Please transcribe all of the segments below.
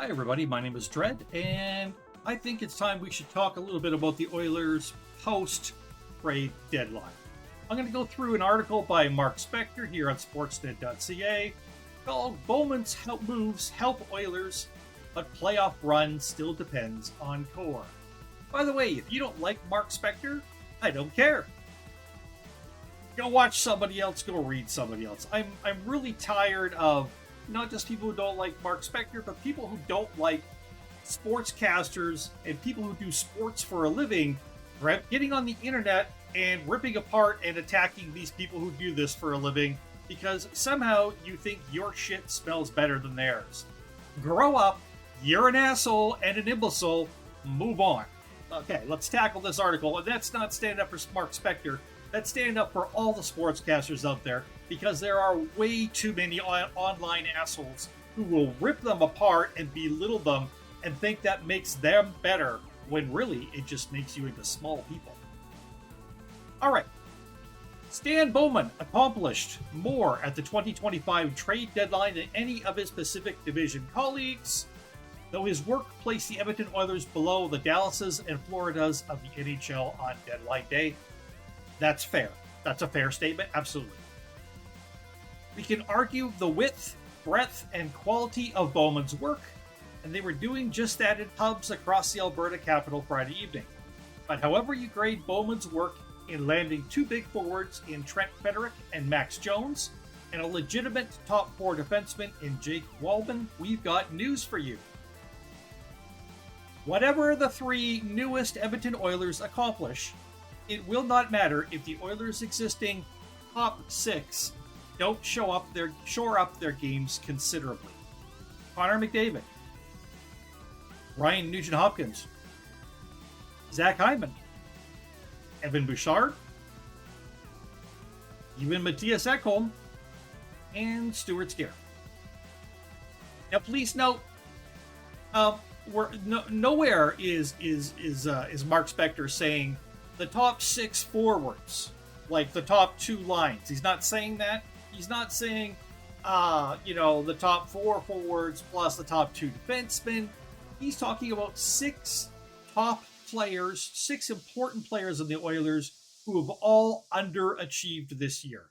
Hi, everybody. My name is Dredd, and I think it's time we should talk a little bit about the Oilers post-trade deadline. I'm going to go through an article by Mark Spector here on sportsnet.ca called Bowman's Moves Help Oilers, but Playoff Run Still Depends on Core. By the way, if you don't like Mark Spector, I don't care. Go watch somebody else, go read somebody else. I'm really tired of not just people who don't like Mark Spector, but people who don't like sportscasters and people who do sports for a living getting on the internet and ripping apart and attacking these people who do this for a living because somehow you think your shit smells better than theirs. Grow up, you're an asshole and an imbecile, move on. Okay, let's tackle this article, and that's not stand up for Mark Spector. Let's stand up for all the sportscasters out there, because there are way too many online assholes who will rip them apart and belittle them and think that makes them better, when really it just makes you into small people. Alright, Stan Bowman accomplished more at the 2025 trade deadline than any of his Pacific Division colleagues, though his work placed the Edmonton Oilers below the Dallases and Floridas of the NHL on deadline day. That's fair. That's a fair statement, absolutely. We can argue the width, breadth, and quality of Bowman's work, and they were doing just that in pubs across the Alberta capital Friday evening. But however you grade Bowman's work in landing two big forwards in Trent Frederic and Max Jones, and a legitimate top four defenseman in Jake Walman, we've got news for you. Whatever the three newest Edmonton Oilers accomplish, it will not matter if the Oilers' existing top six don't shore up their games considerably. Connor McDavid, Ryan Nugent-Hopkins, Zach Hyman, Evan Bouchard, even Matthias Ekholm, and Stuart Skinner. Now, please note, nowhere is Mark Spector saying the top six forwards, like the top two lines. He's not saying that. He's not saying, the top four forwards plus the top two defensemen. He's talking about six top players, six important players in the Oilers who have all underachieved this year.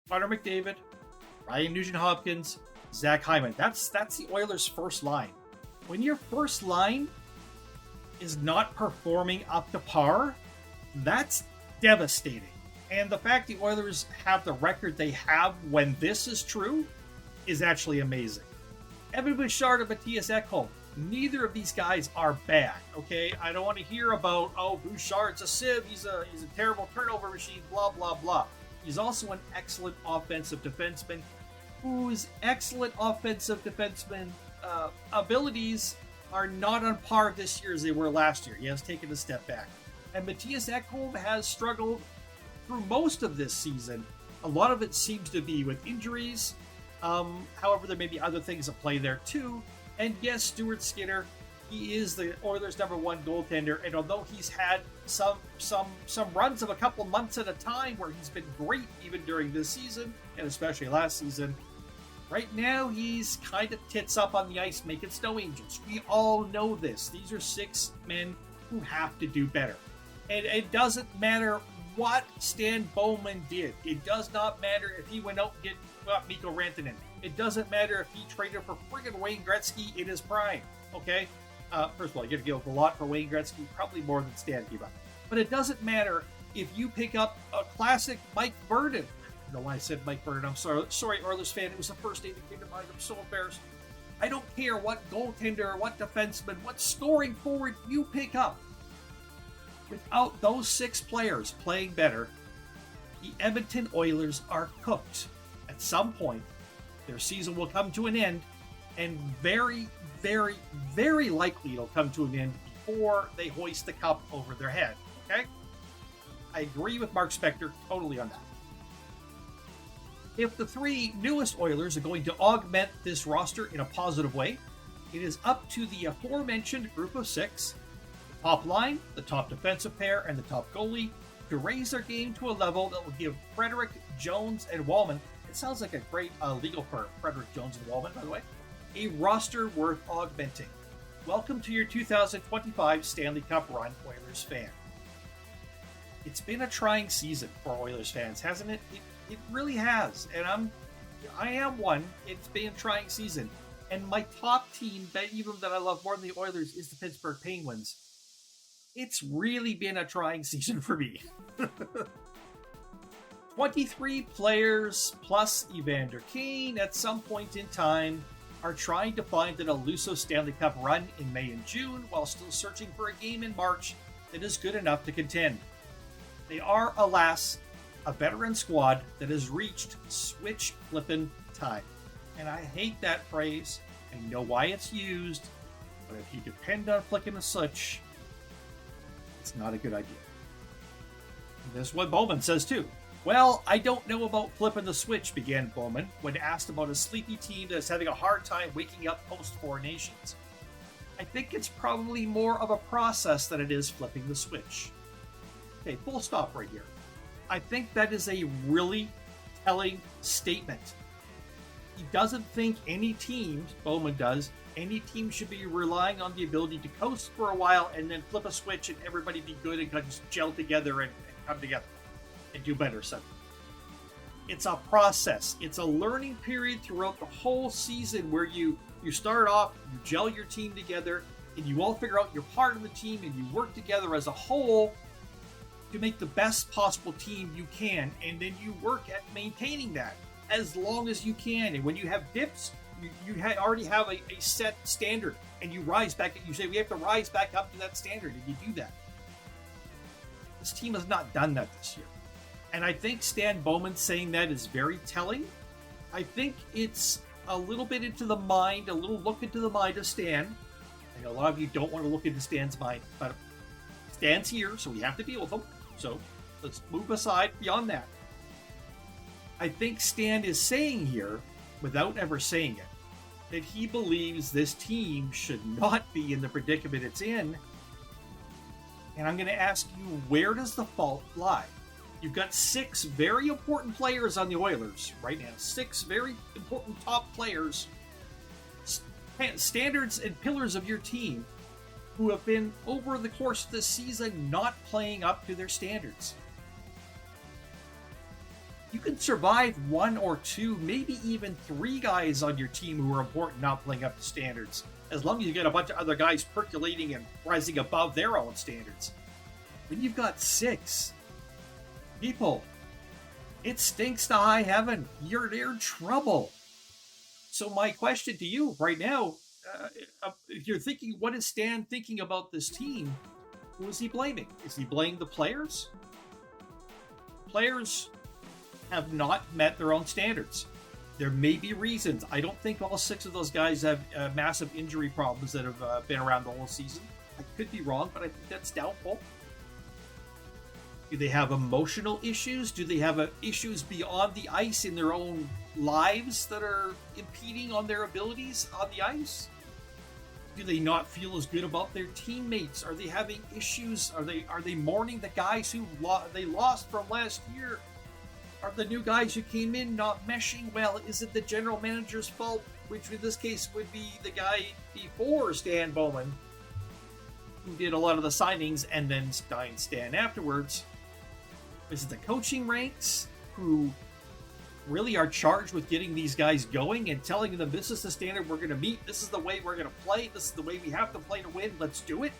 Connor McDavid, Ryan Nugent-Hopkins, Zach Hyman. That's the Oilers' first line. When your first line is not performing up to par, that's devastating. And the fact the Oilers have the record they have when this is true is actually amazing. Evan Bouchard and Matthias Ekholm, neither of these guys are bad, okay? I don't want to hear about, Bouchard's a sieve, he's a terrible turnover machine, blah, blah, blah. He's also an excellent offensive defenseman whose excellent offensive defenseman abilities are not on par this year as they were last year. He has taken a step back. And Matthias Ekholm has struggled through most of this season. A lot of it seems to be with injuries. However, there may be other things at play there too. And yes, Stuart Skinner, he is the Oilers' number one goaltender. And although he's had some runs of a couple months at a time where he's been great even during this season, and especially last season, right now he's kind of tits up on the ice making snow angels. We all know this. These are six men who have to do better. And it doesn't matter what Stan Bowman did. It does not matter if he went out and got Mikko Rantanen. It doesn't matter if he traded for friggin' Wayne Gretzky in his prime. Okay? First of all, you gotta give a lot for Wayne Gretzky, probably more than Stan gave up. But it doesn't matter if you pick up a classic Mike Vernon. I don't know why I said Mike Vernon. I'm sorry, Oilers fan. It was the first name that came to mind. I'm so embarrassed. I don't care what goaltender, what defenseman, what scoring forward you pick up. Without those six players playing better, the Edmonton Oilers are cooked. At some point, their season will come to an end, and very, very, very likely it'll come to an end before they hoist the cup over their head. Okay? I agree with Mark Spector totally on that. If the three newest Oilers are going to augment this roster in a positive way, it is up to the aforementioned group of six, the top line, the top defensive pair, and the top goalie, to raise their game to a level that will give Frederic, Jones, and Walman, it sounds like a great legal firm, Frederic, Jones, and Walman, by the way, a roster worth augmenting. Welcome to your 2025 Stanley Cup run, Oilers fan. It's been a trying season for Oilers fans, hasn't it? It really has, and I am one. It's been a trying season, and my top team, that I love more than the Oilers, is the Pittsburgh Penguins. It's really been a trying season for me. 23 players plus Evander Kane at some point in time are trying to find an elusive Stanley Cup run in May and June while still searching for a game in March that is good enough to contend. They are, alas, a veteran squad that has reached switch flippin' time. And I hate that phrase. I know why it's used, but if you depend on flicking a switch, it's not a good idea. And this is what Bowman says too. Well, I don't know about flipping the switch, began Bowman when asked about a sleepy team that's having a hard time waking up post-Four Nations. I think it's probably more of a process than it is flipping the switch. Okay, full stop right here. I think that is a really telling statement. He doesn't think any team, Bowman does, any team should be relying on the ability to coast for a while and then flip a switch and everybody be good and just gel together and come together and do better suddenly. It's a process. It's a learning period throughout the whole season where you start off, you gel your team together, and you all figure out you're part of the team and you work together as a whole to make the best possible team you can, and then you work at maintaining that as long as you can. And when you have dips, you already have a set standard, and you rise back. You say we have to rise back up to that standard, and you do that. This team has not done that this year, and I think Stan Bowman saying that is very telling. I think it's a little bit into the mind, a little look into the mind of Stan. I know a lot of you don't want to look into Stan's mind, but Stan's here, so we have to deal with him. So let's move aside beyond that. I think Stan is saying here, without ever saying it, that he believes this team should not be in the predicament it's in. And I'm going to ask you, where does the fault lie? You've got 6 very important players on the Oilers right now. 6 very important top players, standards and pillars of your team, who have been, over the course of this season, not playing up to their standards. You can survive 1 or 2, maybe even 3 guys on your team who are important not playing up to standards, as long as you get a bunch of other guys percolating and rising above their own standards. When you've got 6 people, it stinks to high heaven. You're in trouble. So my question to you right now, if you're thinking, what is Stan thinking about this team? Who is he blaming? Is he blaming the players? Players have not met their own standards. There may be reasons. I don't think all 6 of those guys have massive injury problems that have been around the whole season. I could be wrong, but I think that's doubtful. Do they have emotional issues? Do they have issues beyond the ice in their own lives that are impeding on their abilities on the ice? Do they not feel as good about their teammates? Are they having issues? Are they mourning the guys who they lost from last year? Are the new guys who came in not meshing well? Is it the general manager's fault, which in this case would be the guy before Stan Bowman, who did a lot of the signings and then Stan afterwards? Is it the coaching ranks who really are charged with getting these guys going and telling them this is the standard we're going to meet, this is the way we're going to play, this is the way we have to play to win, let's do it?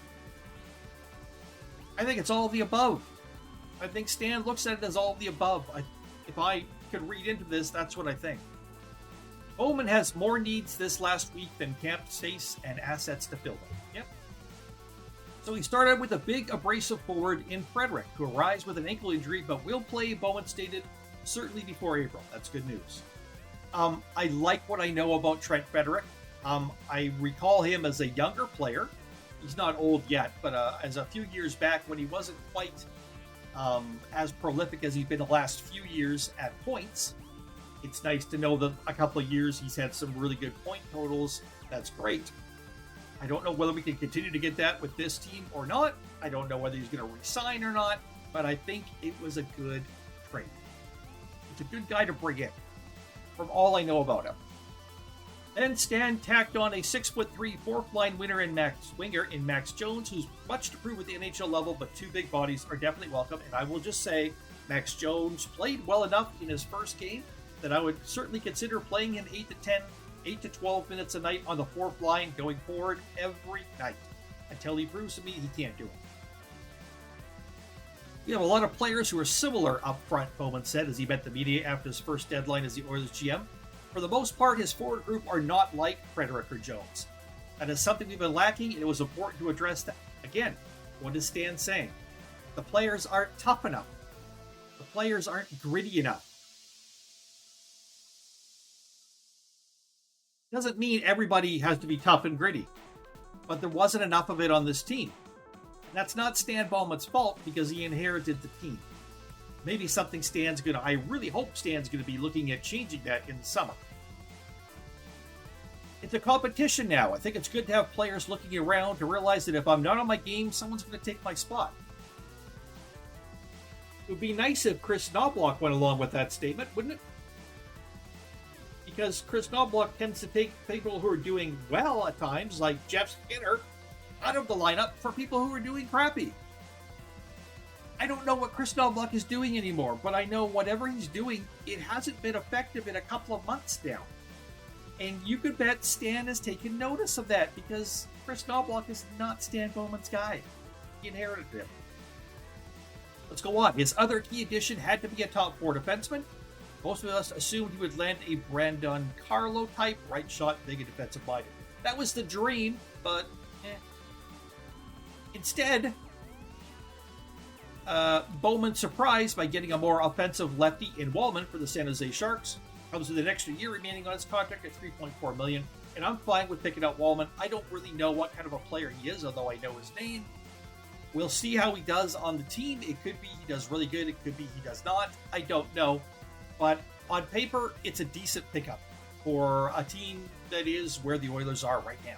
I think it's all of the above. I think Stan looks at it as all of the above. If I could read into this, that's what I think. Bowman has more needs this last week than cap space and assets to fill them. Yep. So he started with a big abrasive forward in Frederick, who arrives with an ankle injury but will play, Bowman stated, certainly before April. That's good news. I like what I know about Trent Frederick. I recall him as a younger player. He's not old yet, but as a few years back when he wasn't quite as prolific as he's been the last few years at points. It's nice to know that a couple of years he's had some really good point totals. That's great. I don't know whether we can continue to get that with this team or not. I don't know whether he's going to resign or not, but I think it was a good trade. It's a good guy to bring in, from all I know about him. Then Stan tacked on a 6'3" fourth line winger in Max Jones, who's much to prove at the NHL level, but two big bodies are definitely welcome. And I will just say, Max Jones played well enough in his first game that I would certainly consider playing him 8 to 12 minutes a night on the fourth line going forward every night until he proves to me he can't do it. We have a lot of players who are similar up front, Bowman said as he met the media after his first deadline as the Oilers GM. For the most part, his forward group are not like Frederic or Jones. That is something we've been lacking, and it was important to address that. Again, what is Stan saying? The players aren't tough enough. The players aren't gritty enough. Doesn't mean everybody has to be tough and gritty, but there wasn't enough of it on this team. And that's not Stan Bowman's fault because he inherited the team. Maybe something I really hope Stan's going to be looking at changing that in the summer. It's a competition now. I think it's good to have players looking around to realize that if I'm not on my game, someone's going to take my spot. It would be nice if Chris Knobloch went along with that statement, wouldn't it? Because Chris Knobloch tends to take people who are doing well at times, like Jeff Skinner, out of the lineup for people who are doing crappy. I don't know what Chris Knobloch is doing anymore, but I know whatever he's doing, it hasn't been effective in a couple of months now. And you could bet Stan has taken notice of that because Chris Knobloch is not Stan Bowman's guy. He inherited him. Let's go on. His other key addition had to be a top four defenseman. Most of us assumed he would land a Brandon Carlo type, right shot, big and defensive minded. That was the dream, but Instead, Bowman surprised by getting a more offensive lefty in Wallman for the San Jose Sharks. Comes with an extra year remaining on his contract at $3.4 million, and I'm fine with picking out Wallman. I don't really know what kind of a player he is, although I know his name. We'll see how he does on the team. It could be he does really good. It could be he does not. I don't know. But on paper, it's a decent pickup for a team that is where the Oilers are right now.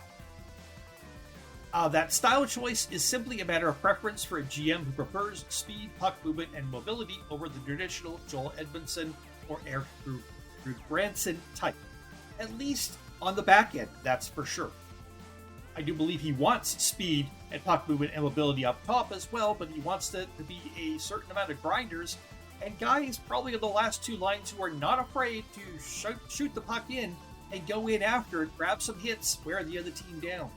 That style choice is simply a matter of preference for a GM who prefers speed, puck movement, and mobility over the traditional Joel Edmondson or Eric Branson type. At least on the back end, that's for sure. I do believe he wants speed and puck movement and mobility up top as well, but he wants to be a certain amount of grinders and guys probably on the last two lines who are not afraid to shoot the puck in and go in after it, grab some hits, wear the other team down.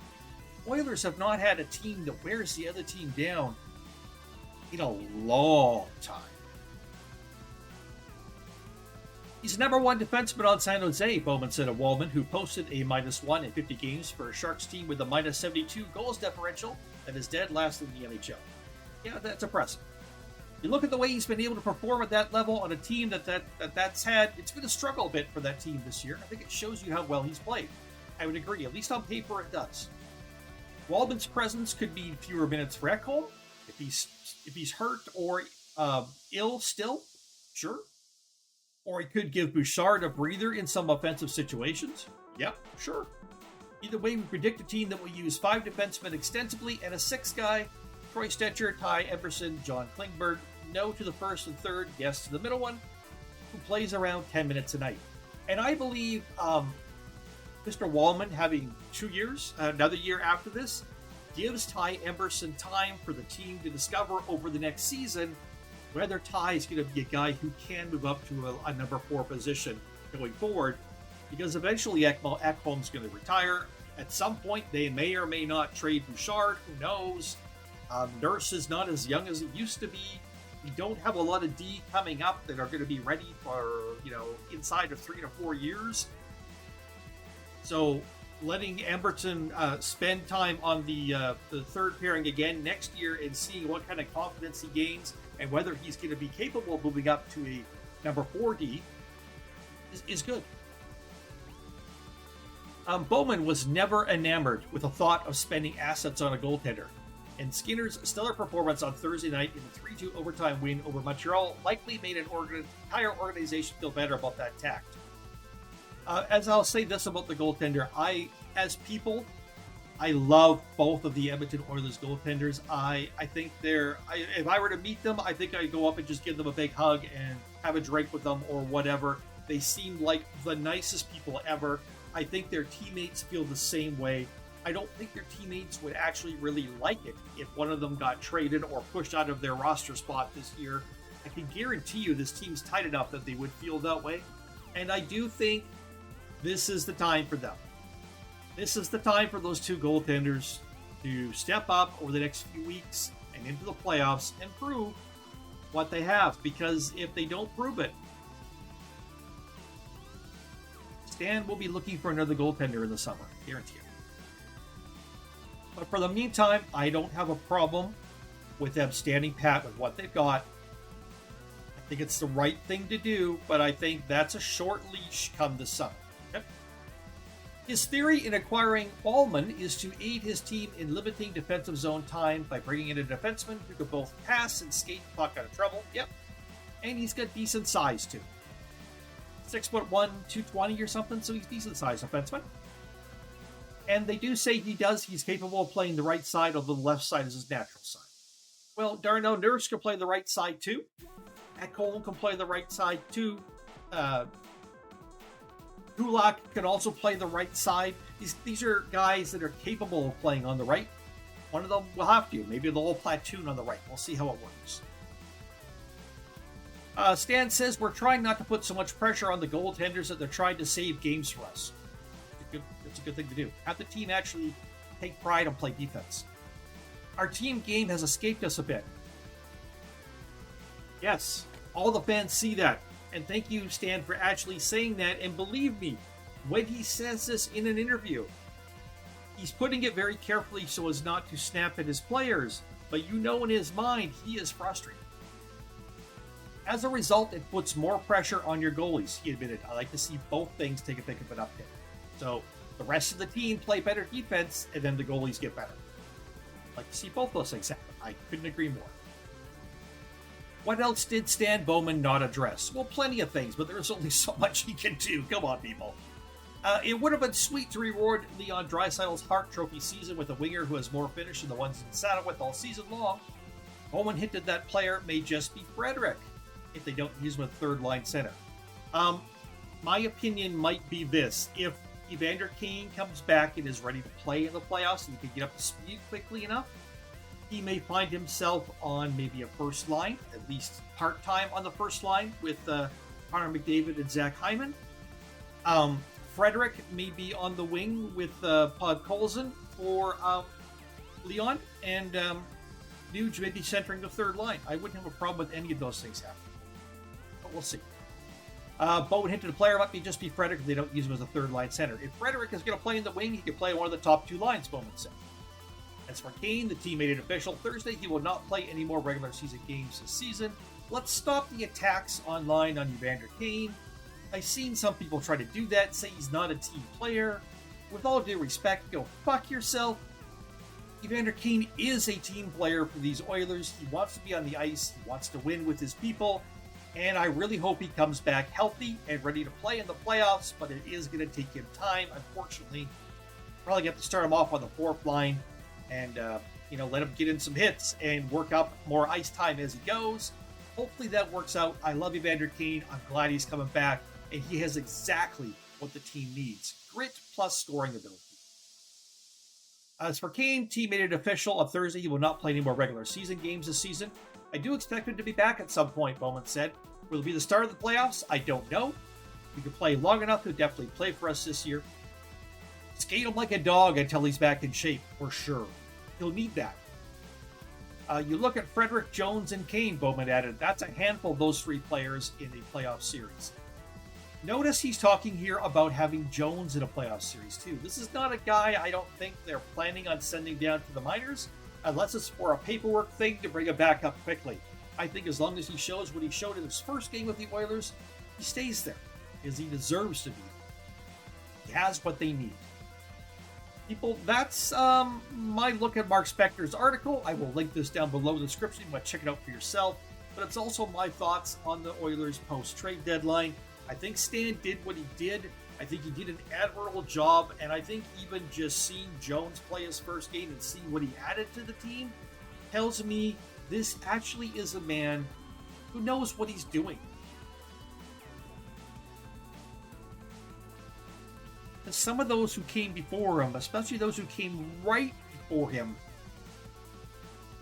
Oilers have not had a team that wears the other team down in a long time. He's number one defenseman on San Jose, Bowman said of Wallman, who posted a -1 in 50 games for a Sharks team with a -72 goals differential that is dead last in the NHL. Yeah, that's impressive. You look at the way he's been able to perform at that level on a team that's had, it's been a struggle a bit for that team this year. I think it shows you how well he's played. I would agree, at least on paper it does. Wallman's presence could mean fewer minutes for Ekholm if he's hurt or ill still, sure. Or he could give Bouchard a breather in some offensive situations. Yep, sure. Either way, we predict a team that will use 5 defensemen extensively and a 6th guy. Troy Stetcher, Ty Emberson, John Klingberg. No to the first and third, yes to the middle one, who plays around 10 minutes a night. And I believe Mr. Wallman having 2 years, another year after this, gives Ty Emberson time for the team to discover over the next season whether Ty is going to be a guy who can move up to a number 4 position going forward, because eventually Ekholm's going to retire. At some point, they may or may not trade Bouchard. Who knows? Nurse is not as young as it used to be. We don't have a lot of D coming up that are going to be ready for, inside of 3 to 4 years. So letting Emberson spend time on the third pairing again next year and seeing what kind of confidence he gains and whether he's going to be capable of moving up to a number 4D is good. Bowman was never enamored with the thought of spending assets on a goaltender, and Skinner's stellar performance on Thursday night in the 3-2 overtime win over Montreal likely made an entire organization feel better about that tact. As I'll say this about the goaltender, I love both of the Edmonton Oilers goaltenders. I think if I were to meet them, I think I'd go up and just give them a big hug and have a drink with them or whatever. They seem like the nicest people ever. I think their teammates feel the same way. I don't think their teammates would actually really like it if one of them got traded or pushed out of their roster spot this year. I can guarantee you this team's tight enough that they would feel that way. And I do think this is the time for them. This is the time for those two goaltenders to step up over the next few weeks and into the playoffs and prove what they have. Because if they don't prove it, Stan will be looking for another goaltender in the summer. Guarantee it. But for the meantime, I don't have a problem with them standing pat with what they've got. I think it's the right thing to do, but I think that's a short leash come this summer. Okay? His theory in acquiring Ballman is to aid his team in limiting defensive zone time by bringing in a defenseman who can both pass and skate the puck out of trouble. Yep. And he's got decent size, too. 6'1", 220 or something, so he's decent size defenseman. And they do say he's capable of playing the right side, although the left side is his natural side. Well, Darnell Nurse can play the right side too. Ekholm can play the right side too. Kulak can also play the right side. These are guys that are capable of playing on the right. One of them will have to. Maybe they'll all platoon on the right. We'll see how it works. Stan says we're trying not to put so much pressure on the goaltenders that they're trying to save games for us. It's a good thing to do. Have the team actually take pride and play defense. Our team game has escaped us a bit. Yes, all the fans see that. And thank you, Stan, for actually saying that. And believe me, when he says this in an interview, he's putting it very carefully so as not to snap at his players. But you know in his mind, he is frustrated. As a result, it puts more pressure on your goalies, he admitted. I like to see both things take a bit of an uptick. So the rest of the team play better defense, and then the goalies get better. I'd like to see both those things happen. I couldn't agree more. What else did Stan Bowman not address? Well, plenty of things, but there's only so much he can do. Come on, people. It would have been sweet to reward Leon Draisaitl's Hart Trophy season with a winger who has more finish than the ones he sat with all season long. Bowman hinted that player may just be Frederick if they don't use him at third-line center. My opinion might be this. If Evander Kane comes back and is ready to play in the playoffs and he can get up to speed quickly enough, he may find himself on maybe a first line, at least part-time on the first line with Connor McDavid and Zach Hyman. Frederick may be on the wing with Podkolzin for Leon, and Nuge may be centering the third line. I wouldn't have a problem with any of those things happening. But we'll see. Bowen hinted a player might just be Frederick if they don't use him as a third-line center. If Frederick is going to play in the wing, he can play one of the top two lines, Bowman said. As for Kane, the team made it official Thursday. He will not play any more regular season games this season. Let's stop the attacks online on Evander Kane. I've seen some people try to do that, say he's not a team player. With all due respect, go fuck yourself. Evander Kane is a team player for these Oilers. He wants to be on the ice. He wants to win with his people. And I really hope he comes back healthy and ready to play in the playoffs, but it is going to take him time, unfortunately. Probably have to start him off on the fourth line and, let him get in some hits and work up more ice time as he goes. Hopefully that works out. I love Evander Kane. I'm glad he's coming back, and he has exactly what the team needs. Grit plus scoring ability. As for Kane, team made it official on Thursday. He will not play any more regular season games this season. I do expect him to be back at some point, Bowman said. Will it be the start of the playoffs? I don't know. He can play long enough to definitely play for us this year. Skate him like a dog until he's back in shape, for sure. He'll need that. You look at Frederick, Jones, and Kane, Bowman added. That's a handful of those three players in a playoff series. Notice he's talking here about having Jones in a playoff series, too. This is not a guy I don't think they're planning on sending down to the minors, unless it's for a paperwork thing to bring him back up quickly. I think as long as he shows what he showed in his first game with the Oilers, he stays there, because he deserves to be there. He has what they need. People, that's my look at Mark Spector's article. I will link this down below in the description. You want to check it out for yourself. But it's also my thoughts on the Oilers post-trade deadline. I think Stan did what he did. I think he did an admirable job. And I think even just seeing Jones play his first game and seeing what he added to the team tells me this actually is a man who knows what he's doing. And some of those who came before him, especially those who came right before him,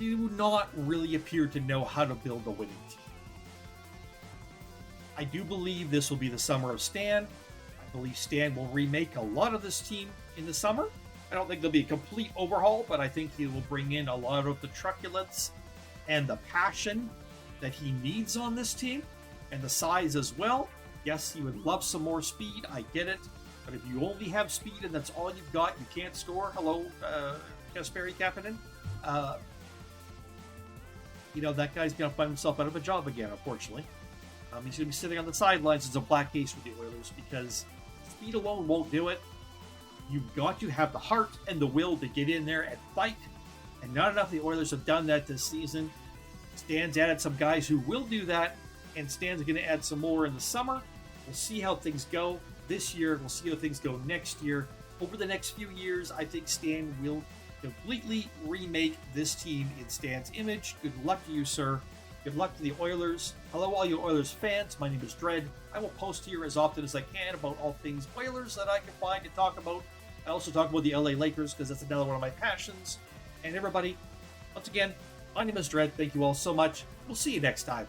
do not really appear to know how to build a winning team. I do believe this will be the summer of Stan. I believe Stan will remake a lot of this team in the summer. I don't think there'll be a complete overhaul, but I think he will bring in a lot of the truculence and the passion that he needs on this team, and the size as well. Yes, he would love some more speed. I get it. But if you only have speed and that's all you've got, you can't score. Hello, Kasperi Kapanen. That guy's going to find himself out of a job again, unfortunately. He's going to be sitting on the sidelines as a black case with the Oilers because speed alone won't do it. You've got to have the heart and the will to get in there and fight. And not enough of the Oilers have done that this season. Stan's added some guys who will do that, and Stan's going to add some more in the summer. We'll see how things go this year. We'll see how things go next year. Over the next few years, I think Stan will completely remake this team in Stan's image. Good luck to you, sir. Good luck to the Oilers. Hello, all you Oilers fans. My name is Dredd. I will post here as often as I can about all things Oilers that I can find to talk about. I also talk about the LA Lakers because that's another one of my passions. And everybody, once again, my name is Dredd. Thank you all so much. We'll see you next time.